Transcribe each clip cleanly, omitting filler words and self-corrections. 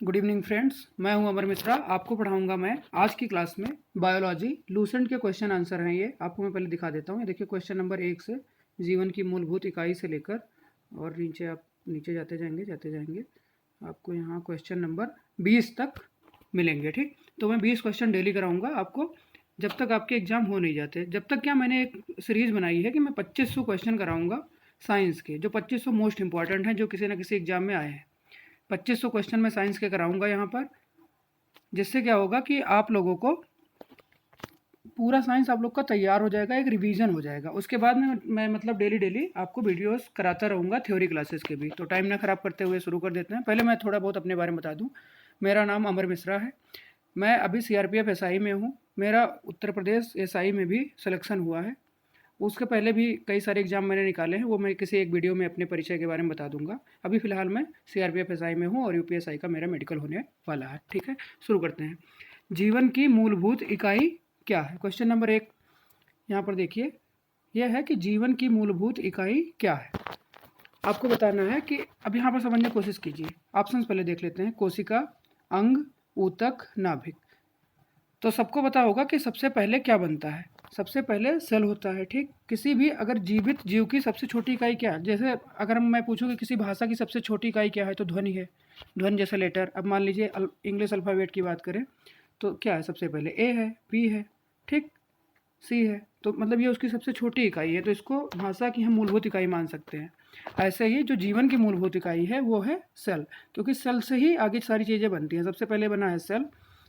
Good evening friends, मैं हूं अमर मिश्रा। आपको पढ़ाऊंगा मैं आज की क्लास में बायोलॉजी। लूसेंट के क्वेश्चन आंसर हैं ये। आपको मैं पहले दिखा देता हूं। ये देखिए क्वेश्चन नंबर 1 से जीवन की मूलभूत इकाई से लेकर और नीचे आप नीचे जाते जाएंगे आपको यहाँ क्वेश्चन नंबर 20 तक मिलेंगे। ठीक, तो मैं 20 क्वेश्चन डेली कराऊंगा आपको जब तक आपके एग्जाम हो नहीं जाते। जब तक क्या, मैंने एक सीरीज़ बनाई है कि मैं 2500 क्वेश्चन कराऊंगा साइंस के, जो 2500 मोस्ट इंपॉर्टेंट हैं, जो किसी न किसी एग्जाम में आए हैं। 2500 क्वेश्चन मैं साइंस के कराऊंगा यहाँ पर, जिससे क्या होगा कि आप लोगों को पूरा साइंस आप लोग का तैयार हो जाएगा, एक रिवीजन हो जाएगा। उसके बाद में मैं मतलब डेली आपको वीडियोस कराता रहूँगा, थ्योरी क्लासेस के भी। तो टाइम ना ख़राब करते हुए शुरू कर देते हैं। पहले मैं थोड़ा बहुत अपने बारे में बता दूँ। मेरा नाम अमर मिश्रा है। मैं अभी CRPF SI में हूँ। मेरा उत्तर प्रदेश SI में भी सिलेक्शन हुआ है। उसके पहले भी कई सारे एग्जाम मैंने निकाले हैं, वो मैं किसी एक वीडियो में अपने परिचय के बारे में बता दूंगा। अभी फ़िलहाल मैं CRPF SI में हूँ और UPSI का मेरा मेडिकल होने वाला है। ठीक है, शुरू करते हैं। जीवन की मूलभूत इकाई क्या है? क्वेश्चन नंबर 1 यहाँ पर देखिए, यह है कि जीवन की मूलभूत इकाई क्या है। आपको बताना है कि अब यहाँ पर समझने की कोशिश कीजिए। ऑप्शन पहले देख लेते हैं। कोशिका, अंग, ऊतक, नाभिक। तो सबको पता होगा कि सबसे पहले क्या बनता है। सबसे पहले सेल होता है। ठीक, किसी भी अगर जीवित जीव की सबसे छोटी इकाई क्या है, जैसे अगर मैं पूछूँ कि किसी भाषा की सबसे छोटी इकाई क्या है, तो ध्वनि है। ध्वनि जैसे लेटर। अब मान लीजिए इंग्लिश अल्फ़ाबेट की बात करें तो क्या है, सबसे पहले ए है, पी है, ठीक, सी है। तो मतलब ये उसकी सबसे छोटी इकाई है, तो इसको भाषा की हम मूलभूत इकाई मान सकते हैं। ऐसे ही जो जीवन की मूलभूत इकाई है वो है सेल, क्योंकि सेल से ही आगे सारी चीज़ें बनती हैं। सबसे पहले बना है सेल।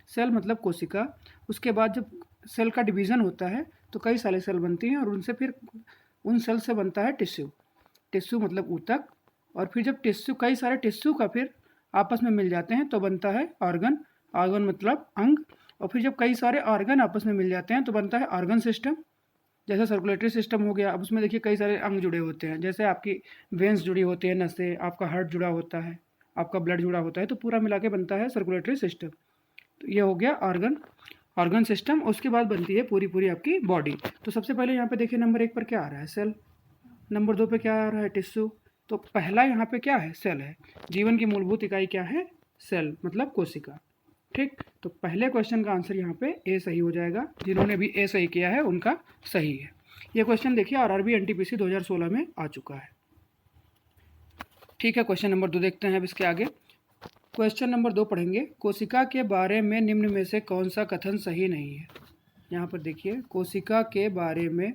सेल मतलब कोशिका। उसके बाद जब सेल का डिवीज़न होता है तो कई सारे सेल बनती हैं और उनसे फिर उन सेल से बनता है टिश्यू। टिश्यू मतलब ऊतक। और फिर जब टिश्यू, कई सारे टिश्यू का फिर आपस में मिल जाते हैं तो बनता है ऑर्गन। ऑर्गन मतलब अंग। और फिर जब कई सारे ऑर्गन आपस में मिल जाते हैं तो बनता है ऑर्गन सिस्टम। जैसे सर्कुलेटरी सिस्टम हो गया, अब उसमें देखिए कई सारे अंग जुड़े होते हैं। जैसे आपकी वेंस जुड़ी होती है, नसें, आपका हार्ट जुड़ा होता है, आपका ब्लड जुड़ा होता है, तो पूरा मिला के बनता है सर्कुलेटरी सिस्टम। तो ये हो गया ऑर्गन सिस्टम। उसके बाद बनती है पूरी पूरी आपकी बॉडी। तो सबसे पहले यहाँ पे देखिए नंबर 1 पर क्या आ रहा है, सेल। नंबर 2 पे क्या आ रहा है, टिश्यू। तो पहला यहाँ पे क्या है, सेल है। जीवन की मूलभूत इकाई क्या है, सेल मतलब कोशिका। ठीक, तो पहले क्वेश्चन का आंसर यहाँ पे ए सही हो जाएगा। जिन्होंने भी ए सही किया है उनका सही है। ये क्वेश्चन देखिए RRB NTPC 2016 में आ चुका है। ठीक है, क्वेश्चन नंबर 2 देखते हैं अब इसके आगे। क्वेश्चन नंबर 2 पढ़ेंगे। कोशिका के बारे में निम्न में से कौन सा कथन सही नहीं है। यहाँ पर देखिए, कोशिका के बारे में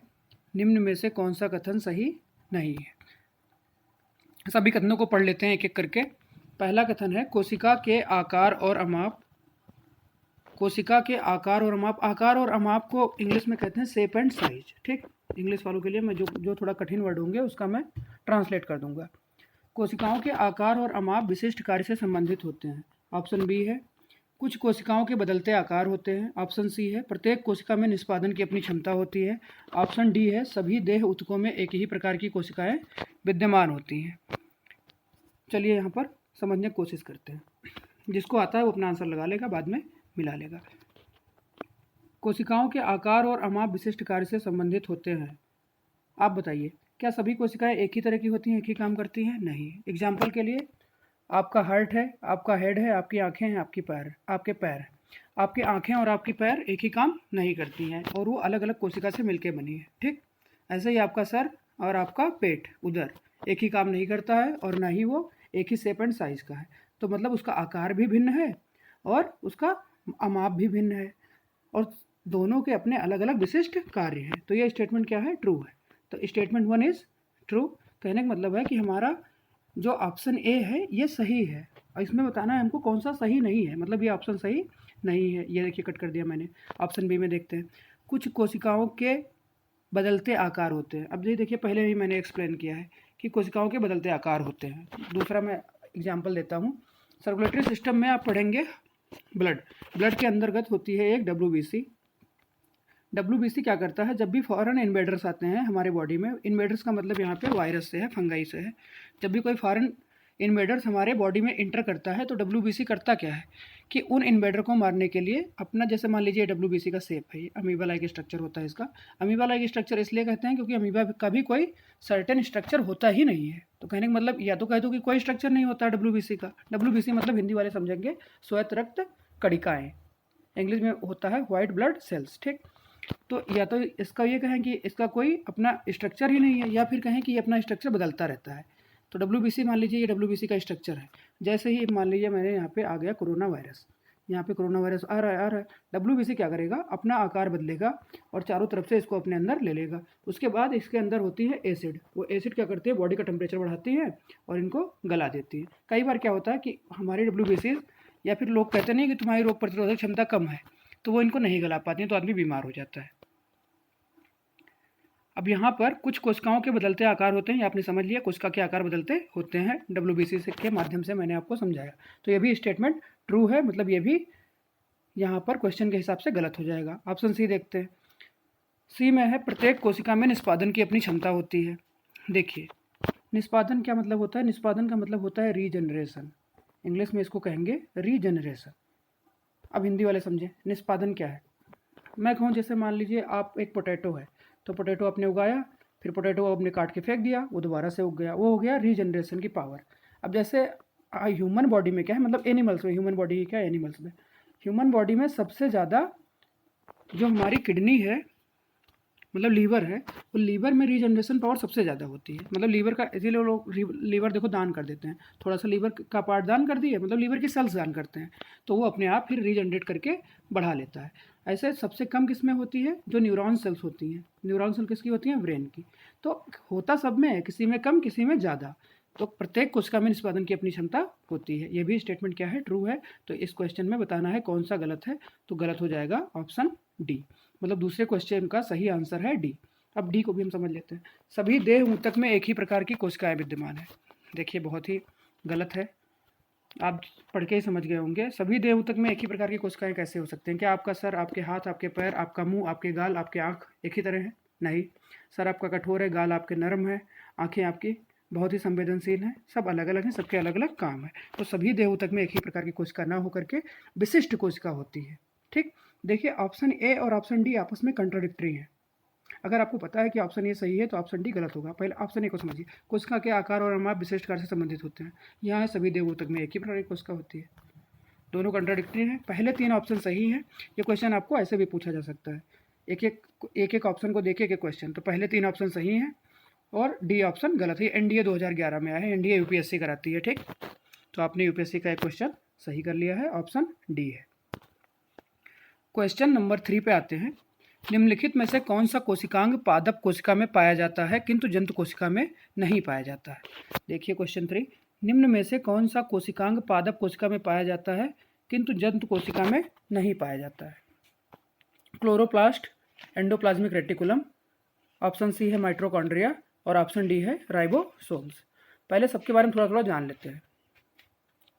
निम्न में से कौन सा कथन सही नहीं है। सभी कथनों को पढ़ लेते हैं एक एक करके। पहला कथन है, कोशिका के आकार और अमाप। कोशिका के आकार और अमाप। आकार और अमाप को इंग्लिश में कहते हैं शेप एंड साइज। ठीक, इंग्लिश वालों के लिए मैं जो थोड़ा कठिन वर्ड होंगे उसका मैं ट्रांसलेट कर दूंगा। कोशिकाओं के आकार और अमाप विशिष्ट कार्य से संबंधित होते हैं। ऑप्शन बी है, कुछ कोशिकाओं के बदलते आकार होते हैं। ऑप्शन सी है, प्रत्येक कोशिका में निष्पादन की अपनी क्षमता होती है। ऑप्शन डी है, सभी देह ऊतकों में एक ही प्रकार की कोशिकाएं विद्यमान होती हैं। चलिए यहाँ पर समझने की कोशिश करते हैं। जिसको आता है वो अपना आंसर लगा लेगा, बाद में मिला लेगा। कोशिकाओं के आकार और अमाप विशिष्ट कार्य से संबंधित होते हैं। आप बताइए, क्या सभी कोशिकाएं एक ही तरह की होती हैं, एक ही काम करती हैं? नहीं। एग्जाम्पल के लिए, आपका हार्ट है, आपका हेड है, आपकी आंखें हैं, आपके पैर हैं। आपकी आंखें और आपकी पैर एक ही काम नहीं करती हैं और वो अलग अलग कोशिका से मिलकर बनी है। ठीक, ऐसे ही आपका सर और आपका पेट, उधर एक ही काम नहीं करता है और ना ही वो एक ही शेप एंड साइज का है। तो मतलब उसका आकार भी भिन्न है और उसका अमाप भी भिन्न है और दोनों के अपने अलग अलग विशिष्ट कार्य हैं। तो ये स्टेटमेंट क्या है, ट्रू है। तो स्टेटमेंट 1 इज ट्रू। कहने का मतलब है कि हमारा जो ऑप्शन ए है ये सही है और इसमें बताना है हमको कौन सा सही नहीं है। मतलब ये ऑप्शन सही नहीं है। ये देखिए कट कर दिया मैंने। ऑप्शन बी में देखते हैं, कुछ कोशिकाओं के बदलते आकार होते हैं। अब ये देखिए, पहले ही मैंने एक्सप्लेन किया है कि कोशिकाओं के बदलते आकार होते हैं। दूसरा मैं एग्जाम्पल देता हूँ। सर्कुलेटरी सिस्टम में आप पढ़ेंगे ब्लड के अंतर्गत होती है एक WBC। WBC क्या करता है, जब भी फॉरेन इन्वेडर्स आते हैं हमारे बॉडी में, इन्वेडर्स का मतलब यहाँ पे वायरस से है, फंगाई से है। जब भी कोई फॉरेन इन्वेडर्स हमारे बॉडी में इंटर करता है तो WBC करता क्या है कि उन इन्वेडर को मारने के लिए अपना, जैसे मान लीजिए WBC का शेप है, अमीबा लाइक स्ट्रक्चर होता है इसका। अमीबा लाइक स्ट्रक्चर इसलिए कहते हैं क्योंकि अमीबा का भी कोई सर्टेन स्ट्रक्चर होता ही नहीं है। तो कहने का मतलब या तो कह दो कि कोई स्ट्रक्चर नहीं होता है डब्ल्यूबीसी का। डब्ल्यूबीसी मतलब हिंदी वाले समझेंगे श्वेत रक्त कणिकाएं, इंग्लिश में होता है व्हाइट ब्लड सेल्स। ठीक, तो या तो इसका ये कहें कि इसका कोई अपना स्ट्रक्चर ही नहीं है, या फिर कहें कि ये अपना स्ट्रक्चर बदलता रहता है। तो डब्ल्यूबीसी मान लीजिए ये डब्ल्यूबीसी का स्ट्रक्चर है। जैसे ही मान लीजिए मैंने यहाँ पे आ गया कोरोना वायरस, यहाँ पे कोरोना वायरस आ रहा है। डब्ल्यूबीसी क्या करेगा, अपना आकार बदलेगा और चारों तरफ से इसको अपने अंदर ले लेगा। उसके बाद इसके अंदर होती है एसिड, वो एसिड क्या करती है, बॉडी का टेम्परेचर बढ़ाती है और इनको गला देती है। कई बार क्या होता है कि हमारी डब्ल्यूबीसी, या फिर लोग कहते नहीं कि तुम्हारी रोग प्रतिरोधक क्षमता कम है, तो वो इनको नहीं गला पाती हैं, तो आदमी बीमार हो जाता है। अब यहाँ पर कुछ कोशिकाओं के बदलते आकार होते हैं, ये आपने समझ लिया, कोशिका के आकार बदलते होते हैं डब्ल्यूबीसी के माध्यम से मैंने आपको समझाया। तो ये भी स्टेटमेंट ट्रू है, मतलब ये भी यहाँ पर क्वेश्चन के हिसाब से गलत हो जाएगा। ऑप्शन सी देखते हैं। सी में है प्रत्येक कोशिका में निष्पादन की अपनी क्षमता होती है। देखिए निष्पादन क्या मतलब होता है, निष्पादन का मतलब होता है रीजनरेशन, इंग्लिश में इसको कहेंगे रीजनरेशन। अब हिंदी वाले समझे निष्पादन क्या है। मैं कहूँ जैसे मान लीजिए आप एक पोटैटो है, तो पोटैटो आपने उगाया, फिर पोटैटो आपने काट के फेंक दिया, वो दोबारा से उग गया, वो हो गया रीजनरेशन की पावर। अब जैसे ह्यूमन बॉडी में क्या है, मतलब एनिमल्स में, ह्यूमन बॉडी क्या है एनिमल्स में, ह्यूमन बॉडी में सबसे ज़्यादा जो हमारी किडनी है, मतलब लीवर है, वो लीवर में रीजनरेशन पावर सबसे ज़्यादा होती है। मतलब लीवर का, इसीलिए लोग लीवर देखो दान कर देते हैं, थोड़ा सा लीवर का पार्ट दान कर दिए, मतलब लीवर की सेल्स दान करते हैं, तो वो अपने आप फिर रीजनरेट करके बढ़ा लेता है। ऐसे सबसे कम किस में होती है, जो न्यूरॉन सेल्स होती हैं। न्यूरॉन सेल किसकी होती हैं, ब्रेन की। तो होता सब में है, किसी में कम किसी में ज़्यादा। तो प्रत्येक कोशिका में निष्पादन की अपनी क्षमता होती है। ये भी स्टेटमेंट क्या है, ट्रू है। तो इस क्वेश्चन में बताना है कौन सा गलत है, तो गलत हो जाएगा ऑप्शन डी, मतलब दूसरे क्वेश्चन का सही आंसर है डी। अब डी को भी हम समझ लेते हैं। सभी देह ऊतक में एक ही प्रकार की कोशिकाएं विद्यमान है। देखिए बहुत ही गलत है, आप पढ़ के ही समझ गए होंगे। सभी देह ऊतक में एक ही प्रकार की कोशिकाएं कैसे हो सकते हैं? क्या आपका सर, आपके हाथ, आपके पैर, आपका मुंह, आपके गाल, आपके आँख एक ही तरह है? नहीं, सर आपका कठोर है, गाल आपके नरम है, आँखें आपकी बहुत ही संवेदनशील हैं, सब अलग अलग हैं, सबके अलग अलग काम है। तो सभी देह ऊतक में एक ही प्रकार की कोशिका ना होकर के विशिष्ट कोशिका होती है। ठीक, देखिए ऑप्शन ए और ऑप्शन डी आपस में कंट्राडिक्टरी हैं। अगर आपको पता है कि ऑप्शन ए सही है तो ऑप्शन डी गलत होगा। पहले ऑप्शन ए को समझिए, कोशिका के आकार और माप विशिष्ट कार्य से संबंधित होते हैं। यहाँ सभी देह ऊतक में एक ही प्रकार की कोशिका होती है। दोनों कंट्राडिक्टरी हैं। पहले तीन ऑप्शन सही हैं। ये क्वेश्चन आपको ऐसे भी पूछा जा सकता है, एक एक ऑप्शन को देखे एक क्वेश्चन। तो पहले तीन ऑप्शन सही हैं और डी ऑप्शन गलत है। एनडीए 2011 में आया है, एनडीए यूपीएससी कराती है। ठीक, तो आपने यूपीएससी का एक क्वेश्चन सही कर लिया है, ऑप्शन डी है। क्वेश्चन नंबर 3 पे आते हैं। निम्नलिखित में से कौन सा कोशिकांग पादप कोशिका में पाया जाता है किंतु जंतु कोशिका में नहीं पाया जाता है? देखिए क्वेश्चन 3, निम्न में से कौन सा कोशिकांग पादप कोशिका में पाया जाता है किंतु जंतु कोशिका में नहीं पाया जाता है? Chloroplast, endoplasmic reticulum, option C है माइटोकॉन्ड्रिया और ऑप्शन डी है राइबोसोम्स। पहले सबके बारे में थोड़ा थोड़ा जान लेते हैं।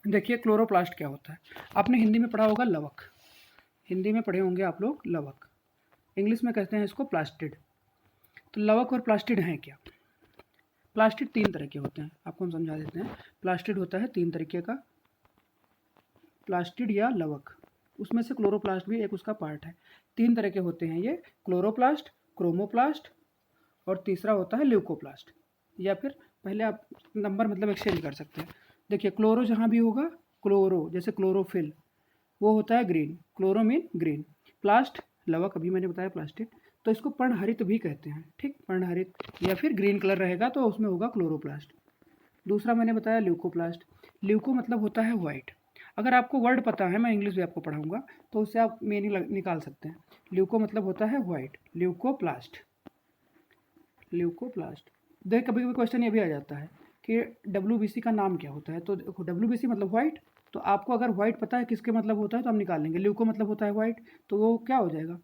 देखिए क्लोरोप्लास्ट क्या होता है, आपने हिंदी में पढ़ा होगा लवक, हिंदी में पढ़े होंगे आप लोग लवक, इंग्लिश में कहते हैं इसको प्लास्टिड। तो लवक और प्लास्टिड हैं क्या? प्लास्टिड तीन तरह के होते हैं, आपको हम समझा देते हैं। प्लास्टिड होता है तीन तरीके का, प्लास्टिड या लवक, उसमें से क्लोरोप्लास्ट भी एक उसका पार्ट है। तीन तरह के होते हैं ये, क्लोरोप्लास्ट, क्रोमोप्लास्ट और तीसरा होता है ल्यूकोप्लास्ट। या फिर पहले आप नंबर मतलब एक्सचेंज कर सकते हैं। देखिए क्लोरो जहाँ भी होगा, क्लोरो जैसे क्लोरोफिल वो होता है ग्रीन, क्लोरो मीन ग्रीन। प्लास्ट लवक अभी मैंने बताया प्लास्टिक, तो इसको पर्णहरित भी कहते हैं। ठीक, पर्णहरित या फिर ग्रीन कलर रहेगा तो उसमें होगा क्लोरोप्लास्ट। दूसरा मैंने बताया ल्यूकोप्लास्ट, ल्यूको मतलब होता है वाइट। अगर आपको वर्ड पता है, मैं इंग्लिश भी आपको पढ़ाऊंगा तो उससे आप मीनिंग निकाल सकते हैं। ल्यूको मतलब होता है वाइट, ल्यूकोप्लास्ट, ल्यूकोप्लास्ट। देख कभी कभी क्वेश्चन ये भी आ जाता है कि डब्ल्यूबीसी का नाम क्या होता है, तो देखो डब्ल्यूबीसी मतलब वाइट, तो आपको अगर वाइट पता है किसके मतलब होता है तो हम निकाल लेंगे। ल्यूको मतलब होता है वाइट, तो वो क्या हो जाएगा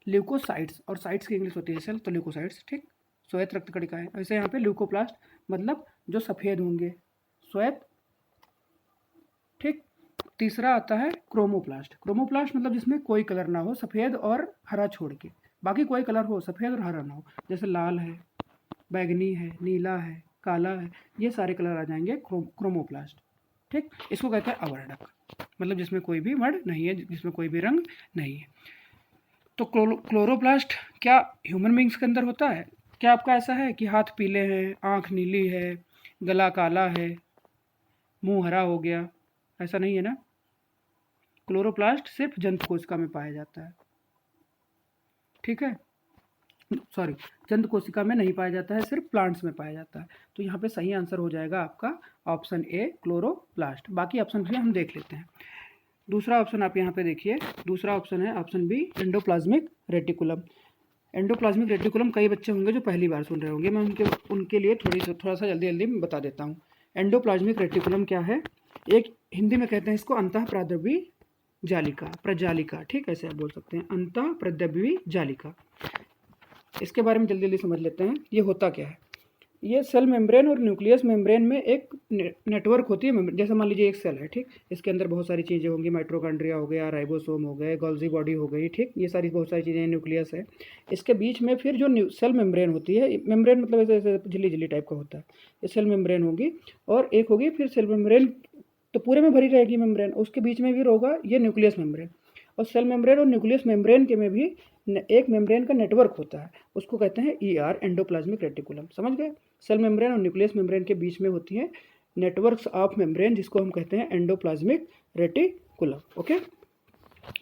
ल्यूकोसाइट्स, और साइट्स की इंग्लिश होती है सेल, तो ल्यूकोसाइट्स। ठीक, श्वेत रक्त कणिकाएं। वैसे यहाँ पे ल्यूकोप्लास्ट मतलब जो सफ़ेद होंगे, श्वेत। ठीक, तीसरा आता है क्रोमोप्लास्ट, क्रोमोप्लास्ट मतलब जिसमें कोई कलर ना हो, सफ़ेद और हरा छोड़ के, बाकी कोई कलर हो, सफ़ेद और हरा ना हो, जैसे लाल है, बैगनी है, नीला है, काला है, ये सारे कलर आ जाएंगे क्रोमोप्लास्ट। ठीक, इसको कहते हैं अवर्णक, मतलब जिसमें कोई भी वर्ण नहीं है, जिसमें कोई भी रंग नहीं है। तो क्लोरोप्लास्ट क्या ह्यूमन बींग्स के अंदर होता है? क्या आपका ऐसा है कि हाथ पीले हैं, आँख नीली है, गला काला है, मुंह हरा हो गया, ऐसा नहीं है ना। क्लोरोप्लास्ट सिर्फ जंतु कोशिका में पाया जाता है, ठीक है, सॉरी, जंतु कोशिका में नहीं पाया जाता है, सिर्फ प्लांट्स में पाया जाता है। तो यहाँ पे सही आंसर हो जाएगा आपका ऑप्शन ए क्लोरोप्लास्ट। बाकी ऑप्शन भी हम देख लेते हैं। दूसरा ऑप्शन आप यहाँ पे देखिए, दूसरा ऑप्शन है option B endoplasmic reticulum. Endoplasmic reticulum कई बच्चे होंगे जो पहली बार सुन रहे होंगे, मैं उनके लिए थोड़ा सा जल्दी जल्दी बता देता हूँ। एंडोप्लाज्मिक रेटिकुलम क्या है? एक हिंदी में कहते हैं इसको अंतः प्रद्रवी जालिका, प्रजालिका, ठीक है, ऐसे आप बोल सकते हैं, अंतः प्रद्रवी जालिका। इसके बारे में जल्दी जल्दी समझ लेते हैं, ये होता क्या है। ये सेल मेम्ब्रेन और न्यूक्लियस मेम्ब्रेन में एक नेटवर्क होती है। जैसे मान लीजिए एक सेल है, ठीक, इसके अंदर बहुत सारी चीज़ें होंगी, माइट्रोकॉन्ड्रिया हो गया, राइबोसोम हो गए, गोल्जी बॉडी हो गई, ठीक, ये सारी बहुत सारी चीज़ें, न्यूक्लियस है। इसके बीच में फिर जो सेल मेम्ब्रेन होती है, मेम्ब्रेन मतलब ऐसे ऐसे झिल्ली झिल्ली टाइप का होता है, ये सेल मेम्ब्रेन होगी, और एक होगी फिर सेल मेम्ब्रेन तो पूरे में भरी रहेगी मेम्ब्रेन, उसके बीच में भी होगा ये न्यूक्लियस मेम्ब्रेन, और सेल मेम्ब्रेन और न्यूक्लियस मेम्ब्रेन के में भी एक मेम्ब्रेन का नेटवर्क होता है, उसको कहते हैं ER, एंडोप्लाज्मिक रेटिकुलम। समझ गए? सेल मेम्ब्रेन और न्यूक्लियस मेम्ब्रेन के बीच में होती है नेटवर्क्स ऑफ मेम्ब्रेन, जिसको हम कहते हैं एंडोप्लाज्मिक रेटिकुलम। ओके,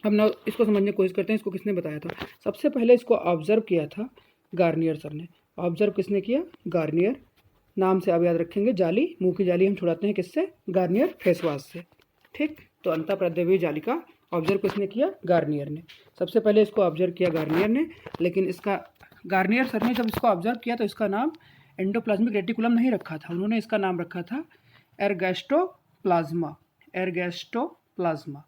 अब ना इसको समझने की कोशिश करते हैं, इसको किसने बताया था। सबसे पहले इसको ऑब्जर्व किया था गार्नियर सर ने। ऑब्जर्व किसने किया? गार्नियर। नाम से आप याद रखेंगे, जाली, मुंह की जाली हम छुड़ाते हैं किससे? गार्नियर फेस वॉश से, ठीक। तो अंतः प्रद्रवी जालिका ऑब्जर्व किसने किया? गार्नियर ने। सबसे पहले इसको ऑब्जर्व किया गार्नियर ने, लेकिन इसका गार्नियर सर ने जब इसको ऑब्जर्व किया तो इसका नाम एंडोप्लाज्मिक रेटिकुलम नहीं रखा था, उन्होंने इसका नाम रखा था एर्गैस्टोप्लाज्मा, एर्गैस्टोप्लाज्मा।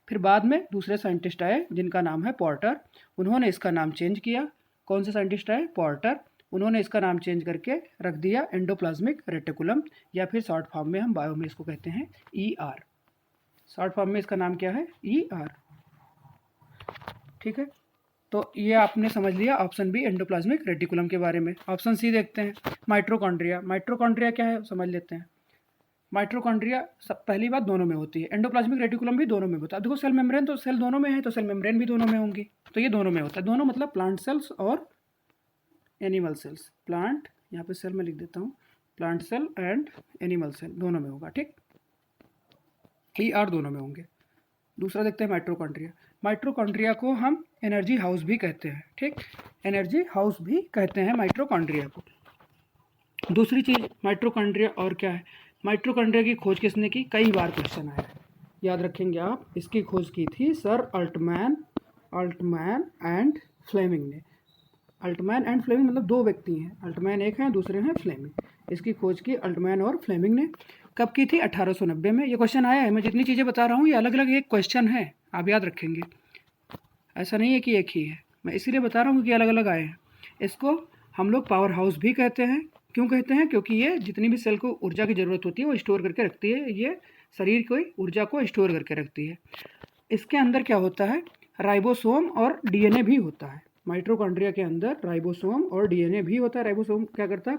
फिर बाद में दूसरे साइंटिस्ट आए जिनका नाम है पॉर्टर, उन्होंने इसका नाम चेंज किया। कौन से साइंटिस्ट आए? पॉर्टर। उन्होंने इसका नाम चेंज करके रख दिया एंडोप्लाज्मिक रेटिकुलम, या फिर शॉर्ट फॉर्म में हम बायो में इसको कहते हैं ER। शॉर्ट फॉर्म में इसका नाम क्या है? ER, ठीक है। तो ये आपने समझ लिया ऑप्शन बी एंडोप्लाज्मिक रेटिकुलम के बारे में। ऑप्शन सी देखते हैं, माइट्रोकॉन्ड्रिया। माइट्रोकॉन्ड्रिया क्या है समझ लेते हैं। माइट्रोकॉन्ड्रिया सब पहली बात दोनों में होती है, एंडोप्लाज्मिक रेटिकुलम भी दोनों में होता है। देखो सेल मेम्ब्रेन तो सेल दोनों में है, तो सेल मेम्ब्रेन भी दोनों में होंगी, तो ये दोनों में होता है। दोनों मतलब प्लांट सेल्स और एनिमल सेल्स। प्लांट, यहाँ पे सेल में लिख देता हूँ, plant cell and animal cell दोनों में होगा, ठीक। ER दोनों में होंगे। दूसरा देखते हैं माइट्रोकॉन्ड्रिया। माइट्रोकॉन्ड्रिया को हम एनर्जी हाउस भी कहते हैं, ठीक, एनर्जी हाउस भी कहते हैं माइट्रोकॉन्ड्रिया को। दूसरी चीज़ माइट्रोकॉन्ड्रिया और क्या है, माइट्रोकॉन्ड्रिया की खोज किसने की? कई बार क्वेश्चन आया है, याद रखेंगे आप। इसकी खोज की थी सर अल्टमैन एंड फ्लेमिंग ने। अल्टमैन एंड फ्लेमिंग मतलब दो व्यक्ति हैं, अल्टमैन एक हैं, दूसरे हैं फ्लेमिंग। इसकी खोज की अल्टमैन और फ्लेमिंग ने। कब की थी? 1890 में। ये क्वेश्चन आया है, मैं जितनी चीज़ें बता रहा हूँ ये अलग अलग एक क्वेश्चन है, आप याद रखेंगे, ऐसा नहीं है कि एक ही है। मैं इसीलिए बता रहा हूँ कि अलग अलग आए हैं। इसको हम लोग पावर हाउस भी कहते हैं। क्यों कहते हैं? क्योंकि ये जितनी भी सेल को ऊर्जा की ज़रूरत होती है वो स्टोर करके रखती है, ये शरीर की ऊर्जा को स्टोर करके रखती है। इसके अंदर क्या होता है? राइबोसोम और DNA भी होता है। माइट्रोकॉन्ड्रिया के अंदर राइबोसोम और DNA भी होता है। राइबोसोम क्या करता है?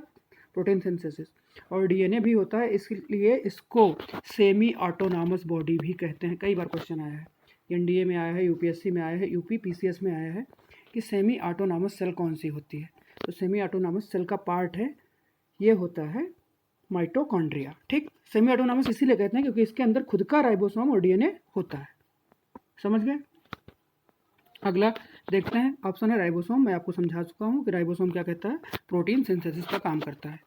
Protein synthesis. और DNA भी होता है, इसलिए इसको सेमी ऑटोनॉमस बॉडी भी कहते हैं। कई बार क्वेश्चन आया है, NDA में आया है, UPSC में आया है, UP PCS में आया है कि सेमी ऑटोनॉमस सेल कौन सी होती है। तो सेमी ऑटोनॉमस सेल का पार्ट है, ये होता है माइटोकॉन्ड्रिया, ठीक। सेमी ऑटोनॉमस इसीलिए कहते हैं क्योंकि इसके अंदर खुद का राइबोसोम और DNA होता है। समझ गए? अगला देखते हैं, ऑप्शन है राइबोसोम। मैं आपको समझा चुका हूँ कि राइबोसोम क्या कहता है? प्रोटीन सिंथेसिस का काम करता है।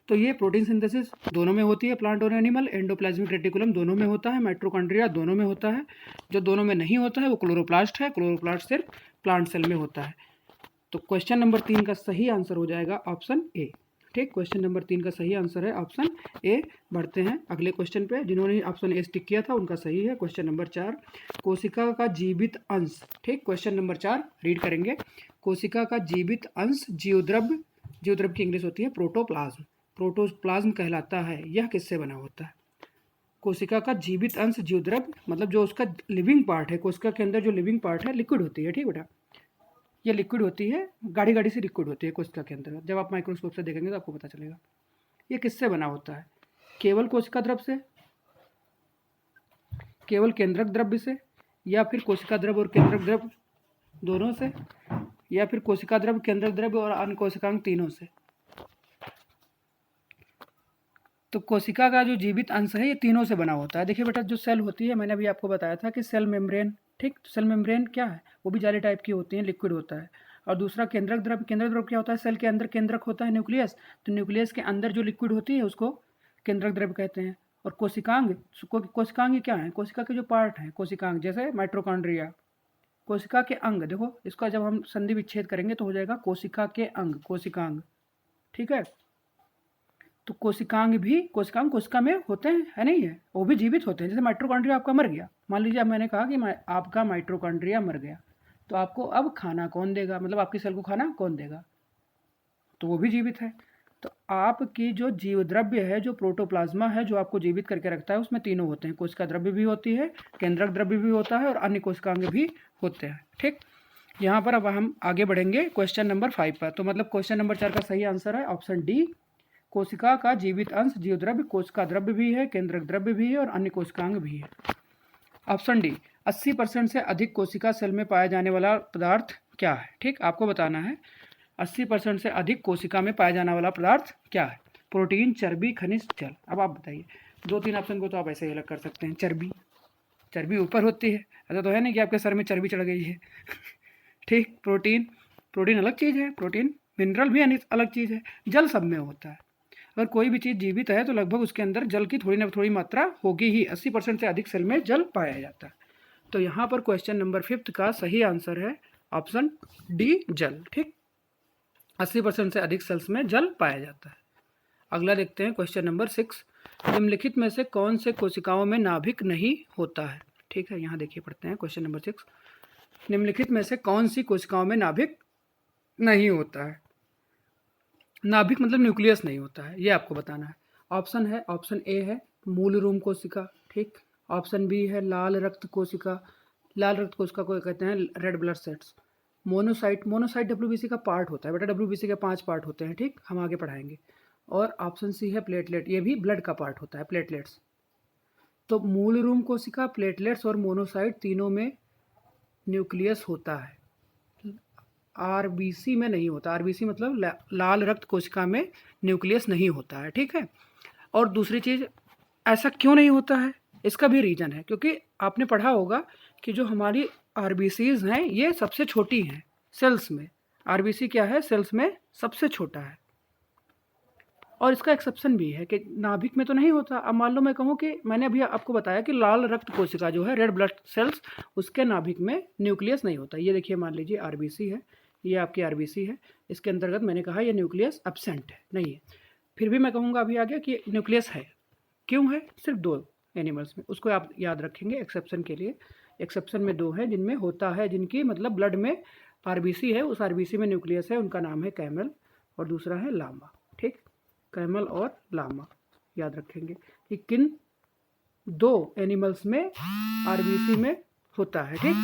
तो ये प्रोटीन सिंथेसिस दोनों में होती है, प्लांट और एनिमल। एंडोप्लाज्मिक रेटिकुलम दोनों में होता है, माइट्रोकॉन्ड्रिया दोनों में होता है। जो दोनों में नहीं होता है वो क्लोरोप्लास्ट है, क्लोरोप्लास्ट सिर्फ प्लांट सेल में होता है। तो क्वेश्चन नंबर 3 का सही आंसर हो जाएगा ऑप्शन ए, ठीक। क्वेश्चन नंबर 3 का सही आंसर है ऑप्शन ए। बढ़ते हैं अगले क्वेश्चन पे। जिन्होंने ऑप्शन ए टिक किया था उनका सही है। क्वेश्चन नंबर 4, कोशिका का जीवित अंश, ठीक। क्वेश्चन नंबर 4 रीड करेंगे। कोशिका का जीवित अंश जीवद्रव्य, जीवद्रव्य की इंग्लिश होती है प्रोटोप्लाज्म, प्रोटोप्लाज्म कहलाता है। यह किससे बना होता है? कोशिका का जीवित अंश जीवद्रव्य मतलब जो उसका लिविंग पार्ट है, कोशिका के अंदर जो लिविंग पार्ट है लिक्विड होती है, ठीक बेटा, ये लिक्विड होती है, गाढ़ी गाढ़ी सी लिक्विड होती है कोशिका के अंदर। जब आप माइक्रोस्कोप से देखेंगे तो आपको पता चलेगा। ये किससे बना होता है? केवल कोशिका द्रव्य से, केवल केंद्रक द्रव्य से, या फिर कोशिका द्रव्य और केंद्रक द्रव्य दोनों से, या फिर कोशिका द्रव्य, केंद्रक द्रव्य और अन्य कोशिकांग तीनों से। तो कोशिका का जो जीवित अंश है ये तीनों से बना होता है। देखिए बेटा, जो सेल होती है, मैंने अभी आपको बताया था कि सेल मेम्ब्रेन, ठीक, सेल मेम्ब्रेन क्या है, वो भी जाली टाइप की होती है, लिक्विड होता है। और दूसरा केंद्रक द्रव्य, केंद्रक द्रव्य क्या होता है, सेल के अंदर केंद्रक होता है न्यूक्लियस, तो न्यूक्लियस के अंदर जो लिक्विड होती है उसको केंद्रक द्रव्य कहते हैं। और कोशिकांग, कोशिकांग क्या है, कोशिका के जो पार्ट हैं कोशिकांग, जैसे माइट्रोकॉन्ड्रिया, कोशिका के अंग, देखो इसका जब हम संधि विच्छेद करेंगे तो हो जाएगा कोशिका के अंग, कोशिकांग, ठीक है। तो कोशिकांग भी, कोशिकांग कोशिका में होते हैं, है नहीं है, वो भी जीवित होते हैं। जैसे माइट्रोकॉन्ड्रिया आपका मर गया, मान लीजिए अब मैंने कहा कि आपका माइट्रोकॉन्ड्रिया मर गया, तो आपको अब खाना कौन देगा, मतलब आपकी सेल को खाना कौन देगा, तो वो भी जीवित है। तो आपकी जो जीव द्रव्य है, जो प्रोटोप्लाज्मा है, जो आपको जीवित करके रखता है, उसमें तीनों होते हैं, कोशिका द्रव्य भी होती है, केंद्रक द्रव्य भी होता है और अन्य कोशिकांग भी होते हैं, ठीक। यहाँ पर अब हम आगे बढ़ेंगे क्वेश्चन नंबर 5 पर। तो मतलब क्वेश्चन नंबर 4 का सही आंसर है ऑप्शन डी, कोशिका का जीवित अंश जीव द्रव्य, कोशिका द्रव्य भी है, केंद्रक द्रव्य भी है और अन्य कोशिकांग भी है। ऑप्शन डी, 80% से अधिक कोशिका सेल में पाया जाने वाला पदार्थ क्या है, ठीक, आपको बताना है 80% से अधिक कोशिका में पाया जाने वाला पदार्थ क्या है। प्रोटीन, चर्बी, खनिज, जल। अब आप बताइए, 2-3 ऑप्शन को तो आप ऐसे ही अलग कर सकते हैं। चर्बी, चर्बी ऊपर होती है, ऐसा तो है नहीं कि आपके सर में चर्बी चढ़ गई है ठीक। प्रोटीन, प्रोटीन अलग चीज़ है, प्रोटीन मिनरल भी अलग चीज़ है। जल सब में होता है, अगर कोई भी चीज़ जीवित है तो लगभग उसके अंदर जल की थोड़ी ना थोड़ी मात्रा होगी ही। 80% से अधिक सेल में जल पाया जाता है। तो यहाँ पर क्वेश्चन नंबर 5 का सही आंसर है ऑप्शन डी, जल, ठीक। 80% से अधिक सेल्स में जल पाया जाता है। अगला देखते हैं क्वेश्चन नंबर 6, निम्नलिखित में से कौन से कोशिकाओं में नाभिक नहीं होता है, ठीक है। यहाँ देखिए, पढ़ते हैं क्वेश्चन नंबर 6, निम्नलिखित में से कौन सी कोशिकाओं में नाभिक नहीं होता है। नाभिक मतलब न्यूक्लियस नहीं होता है, ये आपको बताना है। ऑप्शन है, ऑप्शन ए है मूलरूम कोशिका, ठीक। ऑप्शन बी है लाल रक्त कोशिका, लाल रक्त कोशिका को कहते हैं red blood cells. Monocyte, monocyte WBC का पार्ट होता है बेटा, डब्ल्यूबीसी के 5 पार्ट होते हैं, ठीक, हम आगे पढ़ाएंगे। और ऑप्शन सी है प्लेटलेट, ये भी ब्लड का पार्ट होता है, प्लेटलेट्स। तो मूलरूम कोशिका, प्लेटलेट्स और मोनोसाइट तीनों में न्यूक्लियस होता है, आरबीसी में नहीं होता। आरबीसी मतलब लाल रक्त कोशिका में न्यूक्लियस नहीं होता है, ठीक है। और दूसरी चीज़, ऐसा क्यों नहीं होता है, इसका भी रीज़न है, क्योंकि आपने पढ़ा होगा कि जो हमारी आरबीसीज हैं ये सबसे छोटी हैं सेल्स में। आरबीसी क्या है, सेल्स में सबसे छोटा है। और इसका एक्सेप्शन भी है कि नाभिक में तो नहीं होता। अब मान लो मैं कहूँ कि मैंने अभी आपको बताया कि लाल रक्त कोशिका जो है, रेड ब्लड सेल्स, उसके नाभिक में न्यूक्लियस नहीं होता। ये देखिए, मान लीजिए आरबीसी है, ये आपकी आरबीसी है, इसके अंतर्गत मैंने कहा ये न्यूक्लियस एब्सेंट है, नहीं है। फिर भी मैं कहूँगा अभी आगे कि न्यूक्लियस है। क्यों है, सिर्फ 2 एनिमल्स में, उसको आप याद रखेंगे एक्सेप्शन के लिए। एक्सेप्शन में 2 है जिनमें होता है, जिनकी मतलब ब्लड में आरबीसी है, उस आरबीसी में न्यूक्लियस है, उनका नाम है कैमल और दूसरा है लामा, ठीक। कैमल और लामा याद रखेंगे कि किन 2 एनिमल्स में आरबीसी में होता है, ठीक।